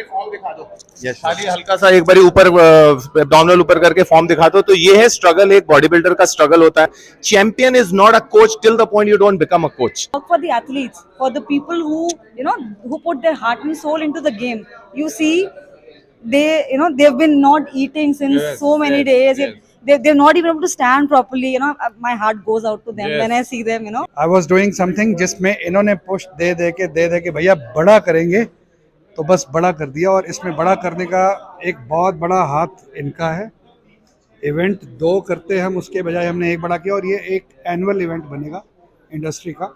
Form दिखा दो। खाली हल्का सा एक बारी ऊपर एब्डोमिनल ऊपर करके फॉर्म दिखा दो। तो ये है स्ट्रगल, एक बॉडी बिल्डर का स्ट्रगल होता है। Champion is not a coach till the point you don't become a coach. For the athletes, for the people who put their heart and soul into the game. You see, they've been not eating since so many days. They're not even able to stand properly. My heart goes out to them when I see them. I was doing something जिसमें इन्होंने push दे दे के भैया बड़ा करेंगे, तो बस बड़ा कर दिया। और इसमें बड़ा करने का एक बहुत बड़ा हाथ इनका है। इवेंट 2 करते हम, उसके बजाय हमने 1 बड़ा किया, और ये एक एनुअल इवेंट बनेगा इंडस्ट्री का।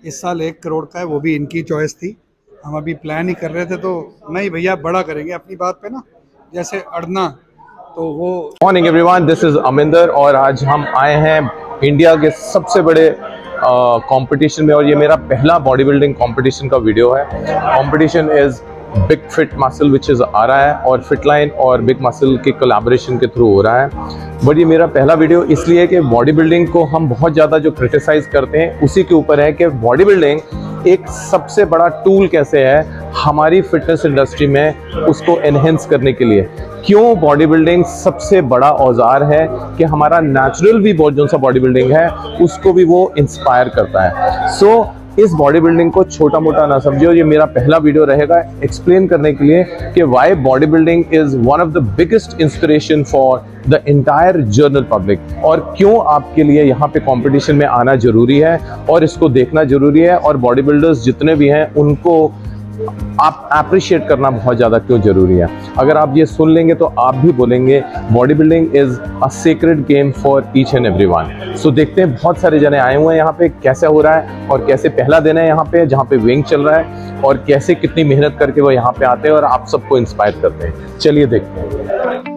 इस साल 1 करोड़ का है, वो भी इनकी चॉइस थी। हम अभी प्लान ही कर रहे थे, तो नहीं भैया बड़ा करेंगे अपनी बात पे ना, जैसे अड़ना तो वो। Morning everyone, this is Aminder और आज हम आए हैं इंडिया के सबसे बड़े कंपटीशन में, और ये मेरा पहला बॉडी बिल्डिंग कंपटीशन का वीडियो है। Competition is big fit muscle which is आ रहा है, और फिटलाइन और बिग मसल के कोलैबोरेशन के थ्रू हो रहा है। बट ये मेरा पहला वीडियो इसलिए कि बॉडी बिल्डिंग को हम बहुत ज़्यादा जो क्रिटिसाइज करते हैं उसी के ऊपर है कि बॉडी बिल्डिंग एक सबसे बड़ा टूल कैसे है हमारी फिटनेस इंडस्ट्री में उसको एनहेंस करने के लिए। क्यों बॉडी बिल्डिंग सबसे बड़ा औजार है कि हमारा नेचुरल भी जो सा बॉडी बिल्डिंग है उसको भी वो इंस्पायर करता है। सो इस बॉडी बिल्डिंग को छोटा मोटा ना समझिए, ये मेरा पहला वीडियो रहेगा एक्सप्लेन करने के लिए कि why body building is one of the biggest inspiration for the entire general public, और क्यों आपके लिए यहाँ पे कंपटीशन में आना जरूरी है और इसको देखना जरूरी है, और बॉडी बिल्डर्स जितने भी हैं उनको आप अप्रिशिएट करना बहुत ज़्यादा क्यों जरूरी है। अगर आप ये सुन लेंगे तो आप भी बोलेंगे body building is a secret game for each and everyone. So देखते हैं, बहुत सारे जने आए हुए हैं यहाँ पे, कैसे हो रहा है और कैसे पहला दिन है यहाँ पे जहाँ पे विंग चल रहा है, और कैसे कितनी मेहनत करके वो यहाँ पे आते हैं और आप सबको इंस्पायर करते हैं। चलिए देखते हैं।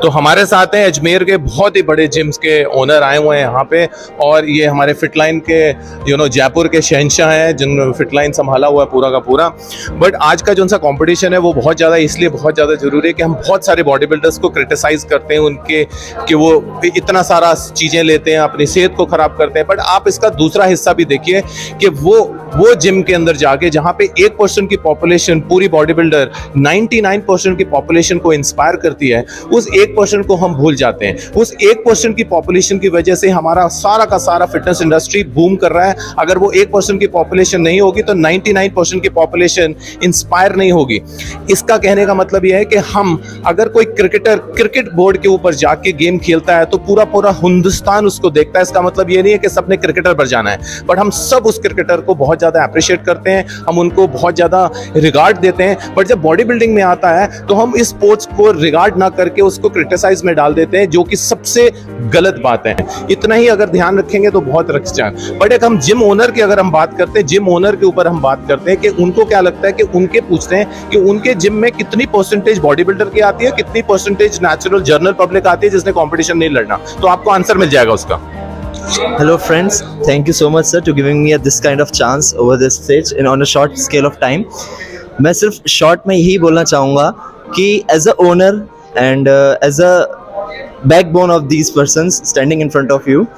तो हमारे साथ हैं अजमेर के बहुत ही बड़े जिम्स के ओनर आए हुए हैं यहाँ पे, और ये हमारे फिटलाइन के जयपुर के शहंशाह हैं जिन फिटलाइन संभाला हुआ है पूरा का पूरा। बट आज का जो उनका कंपटीशन है वो बहुत ज़्यादा इसलिए बहुत ज़्यादा ज़रूरी है कि हम बहुत सारे बॉडी बिल्डर्स को क्रिटिसाइज़ करते हैं उनके कि वो इतना सारा चीज़ें लेते हैं, अपनी सेहत को ख़राब करते हैं। बट आप इसका दूसरा हिस्सा भी देखिए कि वो जिम के अंदर जाके जहाँ पे 1% की पॉपुलेशन पूरी बॉडी बिल्डर 99% की पॉपुलेशन को इंस्पायर करती है, उस 1% को हम भूल जाते हैं। उस 1% की पॉपुलेशन की वजह से हमारा सारा का सारा फिटनेस इंडस्ट्री बूम कर रहा है। अगर वो 1% की पॉपुलेशन नहीं होगी तो 99% की पॉपुलेशन इंस्पायर नहीं होगी। इसका कहने का मतलब यह है कि हम अगर कोई क्रिकेटर क्रिकेट बोर्ड के ऊपर जाके गेम खेलता है तो पूरा पूरा हिंदुस्तान उसको देखता है। इसका मतलब ये नहीं है कि सबने क्रिकेटर पर जाना है, बट हम सब उस क्रिकेटर को बहुत ज्यादा अप्रिशिएट करते हैं, हम उनको बहुत ज्यादा रिगार्ड देते हैं। बट जब बॉडी बिल्डिंग में आता है तो हम इस स्पोर्ट्स को रिगार्ड ना करके उसको क्रिटिसाइज में डाल देते हैं, जो कि सबसे गलत बात है। इतना ही अगर ध्यान रखेंगे तो बहुत रख जाए। बट एक हम जिम ओनर की अगर हम बात करते हैं, जिम ओनर के ऊपर हम बात करते हैं कि उनको क्या लगता है, कि उनके पूछते हैं कि उनके जिम में कितनी परसेंटेज बॉडी बिल्डर की आती है, कितनी परसेंटेज नेचुरल जनरल पब्लिक आती है जिसने कंपटीशन नहीं लड़ना, तो आपको आंसर मिल जाएगा उसका। Hello friends, thank you so much sir to giving me this kind of chance over this stage in on a short scale of time. मैं सिर्फ शॉर्ट में यही बोलना चाहूँगा कि as a owner and as a backbone of these persons standing in front of you,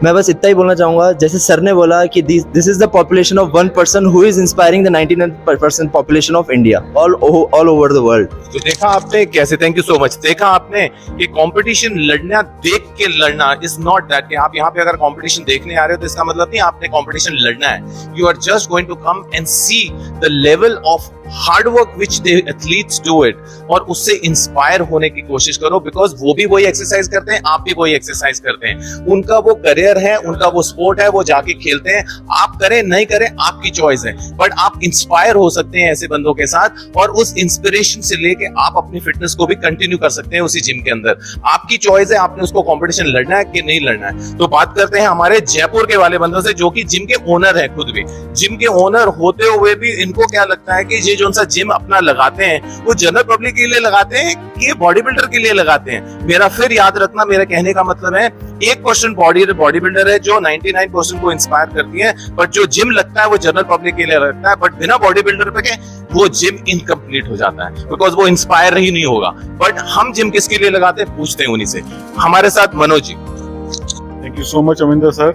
मैं बस इतना ही बोलना चाहूँगा, जैसे सर ने बोला कि this is the population of 1% who is inspiring the 99% population of India all over the world. तो देखा आपने कैसे, थैंक यू सो मच। देखा आपने कि कंपटीशन लड़ना देख के लड़ना इज नॉट दैट कि आप यहाँ पे अगर कंपटीशन देखने आ रहे हो तो इसका मतलब नहीं आपने कंपटीशन लड़ना है। You are just going to come and see the level of hard work which the athletes do it, और उससे इंस्पायर होने की कोशिश करो, बिकॉज वो भी वही एक्सरसाइज करते हैं, आप भी वही एक्सरसाइज करते हैं। उनका वो करियर है, उनका वो स्पोर्ट है, वो जाके खेलते हैं। आप करें नहीं करें आपकी चॉइस है, बट आप इंस्पायर हो सकते हैं ऐसे बंदों के साथ, और उस इंस्पिरेशन से लेके आप अपनी फिटनेस को भी कंटिन्यू कर सकते हैं उसी जिम के अंदर। आपकी चॉइस है, आपने उसको कंपटीशन लड़ना है कि नहीं लड़ना है। तो बात करते हैं हमारे जयपुर के वाले बंदों से जो कि जिम के ओनर है, खुद भी जिम के ओनर होते हुए भी इनको क्या लगता है कि ये जो सा जिम अपना लगाते हैं वो जनरल पब्लिक के लिए लगाते हैं कि बॉडी बिल्डर के लिए लगाते हैं। मेरा फिर याद रखना, मेरा कहने का मतलब है 1% बॉडी बॉडी बिल्डर है जो 99% को इंस्पायर करती है, बट जो जिम लगता है वो जनरल पब्लिक के लिए लगता है, बट बिना बॉडी बिल्डर पे वो जिम इनकम्प्लीट हो जाता है, बिकॉज वो इंस्पायर ही नहीं होगा। बट हम जिम किसके लिए लगाते हैं, पूछते हैं उन्हीं से। हमारे साथ Manoj ji. Thank you so much Aminder sir.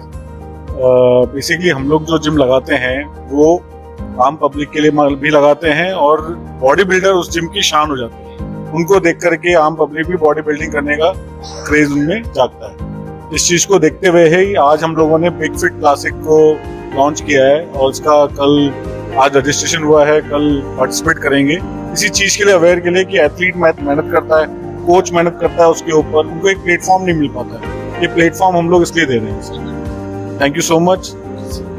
Basically हम लोग जो जिम लगाते हैं वो आम पब्लिक के लिए भी लगाते हैं, और बॉडी बिल्डर उस जिम की शान हो जाती है। उनको देख करके आम पब्लिक भी बॉडी बिल्डिंग करने का क्रेज उनमें जागता है। इस चीज को देखते हुए ही आज हम लोगों ने बिग फिट क्लासिक को लॉन्च किया है, और इसका आज रजिस्ट्रेशन हुआ है, कल पार्टिसिपेट करेंगे। इसी चीज के लिए, अवेयर के लिए कि एथलीट मेहनत करता है, कोच मेहनत करता है, उसके ऊपर उनको एक प्लेटफॉर्म नहीं मिल पाता है। ये प्लेटफॉर्म हम लोग इसलिए दे रहे हैं। Thank you so much.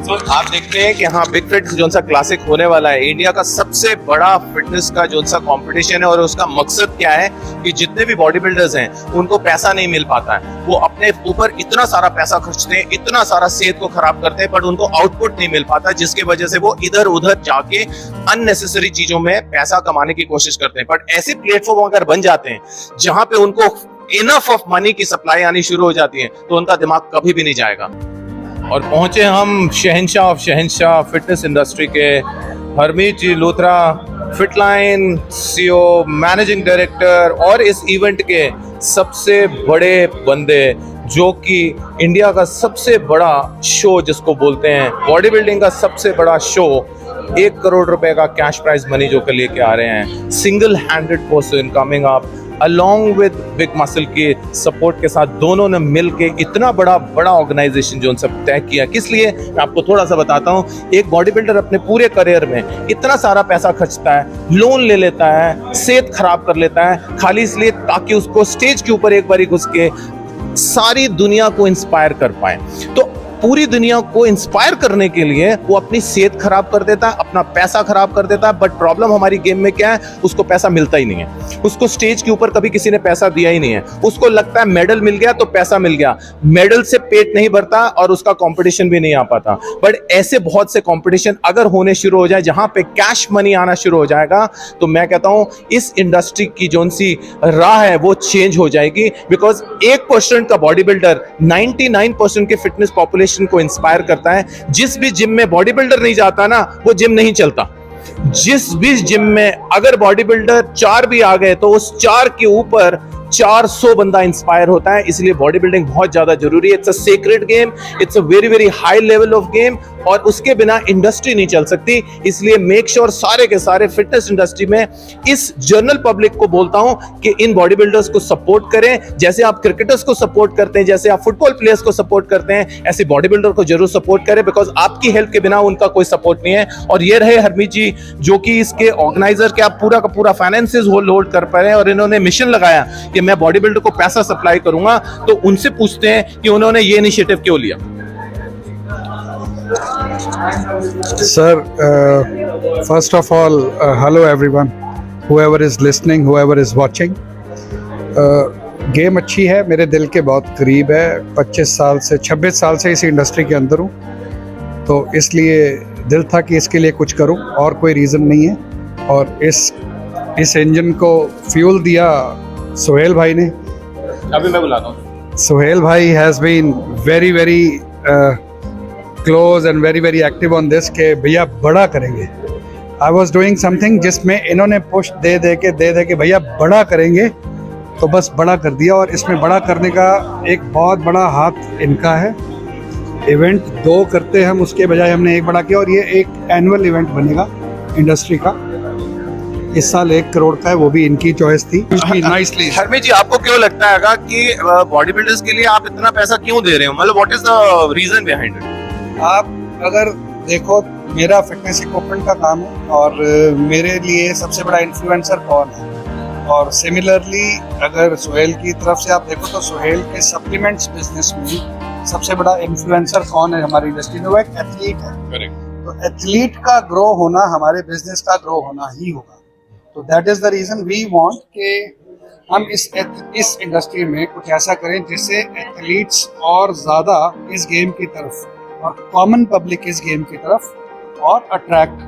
तो आप देखते हैं कि हाँ, बिग फिट जो सा क्लासिक होने वाला है, इंडिया का सबसे बड़ा फिटनेस का जो सा कंपटीशन है, और उसका मकसद क्या है कि जितने भी बॉडी बिल्डर्स हैं उनको पैसा नहीं मिल पाता है, वो अपने ऊपर इतना सारा पैसा खर्चते हैं, इतना सारा सेहत को खराब करते हैं, बट उनको आउटपुट नहीं मिल पाता, जिसकी वजह से वो इधर उधर जाके अननेसेसरी चीजों में पैसा कमाने की कोशिश करते हैं। बट ऐसे प्लेटफॉर्म अगर बन जाते हैं जहां पे उनको इनफ ऑफ मनी की सप्लाई आनी शुरू हो जाती है, तो उनका दिमाग कभी भी नहीं जाएगा। और पहुंचे हम शहंशाह ऑफ शहंशाह फिटनेस इंडस्ट्री के हरमीत जी लूथरा, फिटलाइन सीईओ, मैनेजिंग डायरेक्टर, और इस इवेंट के सबसे बड़े बंदे, जो कि इंडिया का सबसे बड़ा शो जिसको बोलते हैं, बॉडी बिल्डिंग का सबसे बड़ा शो, 1 करोड़ रुपए का कैश प्राइज मनी जो के लेके आ रहे हैं, single handed person coming up along with big muscle के सपोर्ट के साथ, दोनों ने मिलके इतना बड़ा ऑर्गेनाइजेशन जो उन सब तय किया। किस लिए, मैं आपको थोड़ा सा बताता हूँ। एक बॉडी बिल्डर अपने पूरे करियर में इतना सारा पैसा खर्चता है, लोन ले लेता है, सेहत खराब कर लेता है, खाली इसलिए ताकि उसको स्टेज के ऊपर एक बारी घुस के सारी दुनिया को इंस्पायर कर पाए। तो पूरी दुनिया को इंस्पायर करने के लिए वो अपनी सेहत खराब कर देता है, अपना पैसा खराब कर देता है। बट प्रॉब्लम हमारी गेम में क्या है, उसको पैसा मिलता ही नहीं है, उसको स्टेज के ऊपर कभी किसी ने पैसा दिया ही नहीं है। उसको लगता है मेडल मिल गया तो पैसा मिल गया, मेडल से पेट नहीं भरता और उसका कंपटीशन भी नहीं आ पाता। बट ऐसे बहुत से कंपटीशन अगर होने शुरू हो जाए जहां पे कैश मनी आना शुरू हो जाएगा, तो मैं कहता हूं इस इंडस्ट्री की जोन सी राह है वो चेंज हो जाएगी। बिकॉज 1% का बॉडी बिल्डर 99% के फिटनेस पॉपुलेशन को इंस्पायर करता है। जिस भी जिम में बॉडी बिल्डर नहीं जाता ना, वो जिम नहीं चलता। जिस भी जिम में अगर बॉडी बिल्डर 4 भी आ गए, तो उस 4 के ऊपर 400 बंदा इंस्पायर होता है। इसलिए बॉडी बिल्डिंग बहुत ज्यादा जरूरी है। It's a sacred game, it's a very very high level of game, और उसके बिना इंडस्ट्री नहीं चल सकती। इसलिए मेक श्योर सारे के सारे फिटनेस इंडस्ट्री में इस जनरल पब्लिक को बोलता हूं कि इन बॉडी बिल्डर्स को सपोर्ट करें। जैसे आप क्रिकेटर्स को सपोर्ट करते हैं, जैसे आप फुटबॉल प्लेयर्स को सपोर्ट करते हैं, ऐसे बॉडी बिल्डर को जरूर सपोर्ट करें, बिकॉज आपकी हेल्प के बिना उनका कोई सपोर्ट नहीं है। और ये रहे हरमीत जी, जो कि इसके ऑर्गेनाइजर के आप पूरा का पूरा फाइनेंसेस होल्ड कर पा रहे हैं, और इन्होंने मिशन लगाया कि मैं बॉडी बिल्डर को पैसा सप्लाई करूंगा। तो उनसे पूछते हैं कि उन्होंने ये इनिशिएटिव क्यों लिया। Sir, first of all, hello everyone, whoever is listening, whoever is watching. Game अच्छी है, मेरे दिल के बहुत करीब है। 26 साल से इस इंडस्ट्री के अंदर हूँ, तो इसलिए दिल था कि इसके लिए कुछ करूँ, और कोई रीज़न नहीं है। और इस इंजन को फ्यूल दिया सोहेल भाई ने। अभी मैं बुलाता हूँ। सोहेल भाई has been very very close and very very active on this के भैया बड़ा करेंगे। आई वॉज डूइंग समथिंग जिसमें इन्होंने पुश दे दे के भैया बड़ा करेंगे, तो बस बड़ा कर दिया। और इसमें बड़ा करने का एक बहुत बड़ा हाथ इनका है। इवेंट 2 करते हम, उसके बजाय हमने 1 बड़ा किया, और ये एक एनुअल इवेंट बनेगा इंडस्ट्री का। इस साल 1 करोड़ का है, वो भी इनकी चॉइस थी। नाइसली हरमीत जी, आपको क्यों लगता है कि बॉडी बिल्डर्स के लिए आप इतना पैसा क्यों दे रहे हो? मतलब what is the reason behind it? आप अगर देखो, मेरा फिटनेस इक्विपमेंट का काम है, और मेरे लिए सबसे बड़ा इन्फ्लुएंसर कौन है? और सिमिलरली अगर सोहेल की तरफ से आप देखो, तो सोहेल के सप्लीमेंट्स बिजनेस में सबसे बड़ा इन्फ्लुएंसर कौन है हमारी इंडस्ट्री में? वो एक एथलीट है। करेक्ट। तो एथलीट का ग्रो होना हमारे बिजनेस का ग्रो होना ही होगा। तो that is the reason we want कि हम इस इंडस्ट्री में कुछ ऐसा करें जिससे एथलीट्स और ज़्यादा इस गेम की तरफ, और कॉमन पब्लिक इस गेम की तरफ और अट्रैक्ट।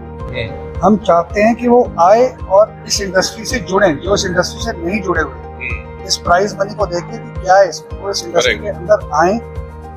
हम चाहते हैं कि वो आए और इस इंडस्ट्री से जुड़ें, जो इस इंडस्ट्री से नहीं जुड़े हुए, इस प्राइज मनी को देखें कि क्या है इसमें, वो इस इंडस्ट्री के अंदर आए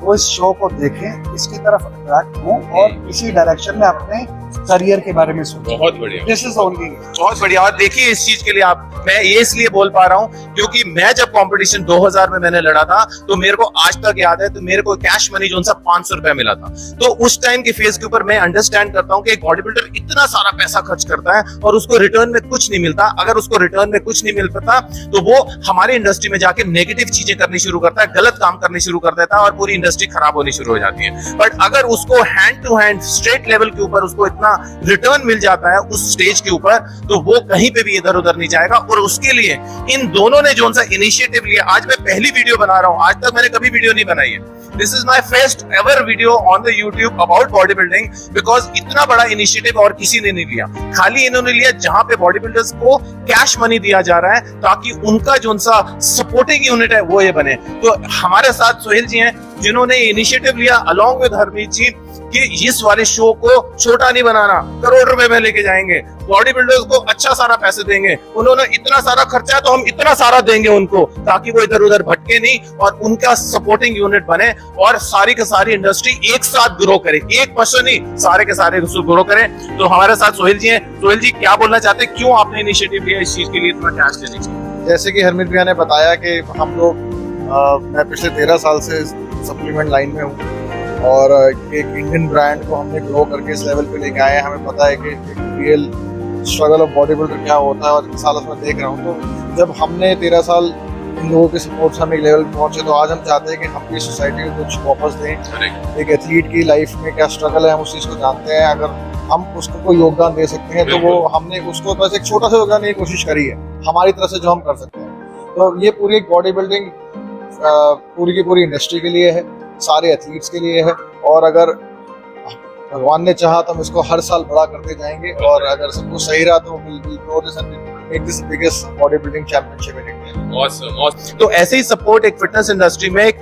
वो इस शो को देखें, इसकी तरफ अट्रैक्ट हों और इसी डायरेक्शन में अपने करियर के बारे में सोचें। बहुत बढ़िया, दिस इज ओनली। बहुत बढ़िया। और देखिए इस चीज के लिए मैं ये इसलिए बोल पा रहा हूँ क्योंकि मैं जब कंपटीशन 2000 में मैंने लड़ा था तो मेरे को आज तक याद है, तो मेरे को कैश मनी जो 500 रुपया मिला था। तो उस टाइम के फेज के ऊपर मैं अंडरस्टैंड करता हूँ कि एक बॉडी बिल्डर इतना सारा पैसा खर्च करता है और उसको रिटर्न में कुछ नहीं मिलता। अगर उसको रिटर्न में कुछ नहीं मिल पाता तो वो हमारे इंडस्ट्री में जाके नेगेटिव चीजें करनी शुरू करता है, गलत काम करनी शुरू कर देता है और पूरी इंडस्ट्री खराब होनी शुरू हो जाती है। बट अगर उसको hand to hand straight level के ऊपर उसको इतना रिटर्न मिल जाता है उस स्टेज के ऊपर, तो वो कहीं पे भी इधर उधर नहीं जाएगा। और उसके लिए इन दोनों ने जो सा इनिशिएटिव लिया, आज मैं पहली वीडियो बना रहा हूं, आज तक मैंने कभी वीडियो नहीं बनाई है। This is my first ever video on the YouTube about body building, because इतना बड़ा इनिशिएटिव और किसी ने नहीं लिया। खाली इन्होंने लिया जहां पे बॉडी बिल्डर्स को कैश मनी दिया जा रहा है ताकि उनका जो सा सपोर्टिंग यूनिट है वो ये बने। तो हमारे साथ सोहेल जी हैं जिन्होंने इनिशिएटिव लिया अलॉन्ग विद हरमीत जी कि इस वाले शो को छोटा नहीं बनाना, करोड़ रुपए में लेके जाएंगे, बॉडी बिल्डर्स को अच्छा सारा पैसे देंगे। उन्होंने इतना सारा खर्चा तो हम इतना सारा देंगे उनको ताकि वो इधर उधर भटके नहीं और उनका सपोर्टिंग यूनिट बने और सारी की सारी इंडस्ट्री एक साथ ग्रो करे, एक पर्सन नहीं सारे के सारे ग्रो करे। तो हमारे साथ सोहेल जी हैं। सोहेल जी क्या बोलना चाहते हैं, क्यों आपने इनिशिएटिव लिया इस चीज के लिए इतना कैश देने की? जैसे कि हरमीत भैया ने बताया कि हम लोग मैं पिछले 13 साल से सप्लीमेंट लाइन में हूँ और एक इंडियन ब्रांड को हमने ग्रो करके इस लेवल पे लेके आए हैं। हमें पता है कि real struggle of body builder क्या होता है और इतने सालों से मैं देख रहा हूँ। तो जब हमने 13 साल इन लोगों के सपोर्ट से हम एक लेवल पे पहुंचे, तो आज हम चाहते हैं कि हम भी सोसाइटी को कुछ वापस दें। एक एथलीट की लाइफ में क्या स्ट्रगल है हम उस चीज़ को जानते हैं। अगर हम उसको कोई योगदान दे सकते हैं तो वो हमने उसको बस एक छोटा सा योगदान की कोशिश करी है हमारी तरफ से जो हम कर सकते हैं। तो ये पूरी एक बॉडी बिल्डिंग पूरी की पूरी इंडस्ट्री के लिए है, सारे एथलीट्स के लिए है और अगर भगवान ने चाहा तो हम इसको हर साल बड़ा करते जाएंगे और अगर सब कुछ सही रहा तो will grow this and make this biggest body building championship in India. Awesome. तो ऐसे ही सपोर्ट एक फिटनेस इंडस्ट्री में एक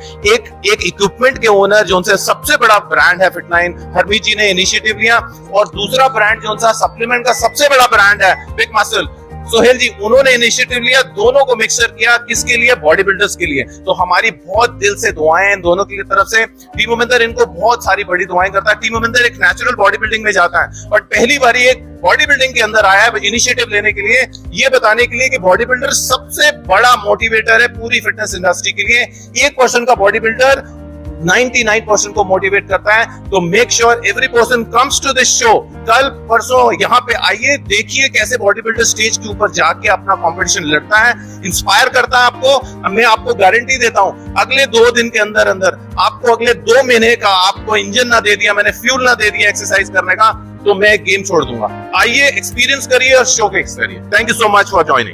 इक्विपमेंट के ओनर जो उनसे सबसे बड़ा ब्रांड है फिटलाइन, हरमीत जी ने इनिशिएटिव लिया। और दूसरा ब्रांड जो उनका सप्लीमेंट का सबसे बड़ा ब्रांड है बिग मसल, सोहेल जी उन्होंने इनिशिएटिव लिया, दोनों को मिक्सर किया। किसके लिए? बॉडी बिल्डर्स के लिए। तो हमारी बहुत दिल से दुआएं हैं दोनों की तरफ से। टीम मोमिंदर इनको बहुत सारी बड़ी दुआएं करता है। टीम मोमिंदर एक नेचुरल बॉडी बिल्डिंग में जाता है बट पहली बार एक बॉडी बिल्डिंग के अंदर आया है इनिशिएटिव लेने के लिए, ये बताने के लिए कि बॉडी बिल्डर सबसे बड़ा मोटिवेटर है पूरी फिटनेस इंडस्ट्री के लिए। 1% का बॉडी बिल्डर 99% को मोटिवेट करता है। तो make sure every person comes to this show. कल परसों यहाँ पे आइए, देखिए कैसे बॉडी बिल्डर स्टेज के ऊपर जाके अपना कंपटीशन लड़ता है, इंस्पायर करता है आपको। मैं आपको गारंटी देता हूँ अगले 2 दिन के अंदर अंदर आपको, अगले 2 महीने का आपको इंजन ना दे दिया मैंने, फ्यूल ना दे दिया एक्सरसाइज करने का, तो मैं गेम छोड़ दूंगा। आइए एक्सपीरियंस करिए और शो के करिए। Thank you so much for joining.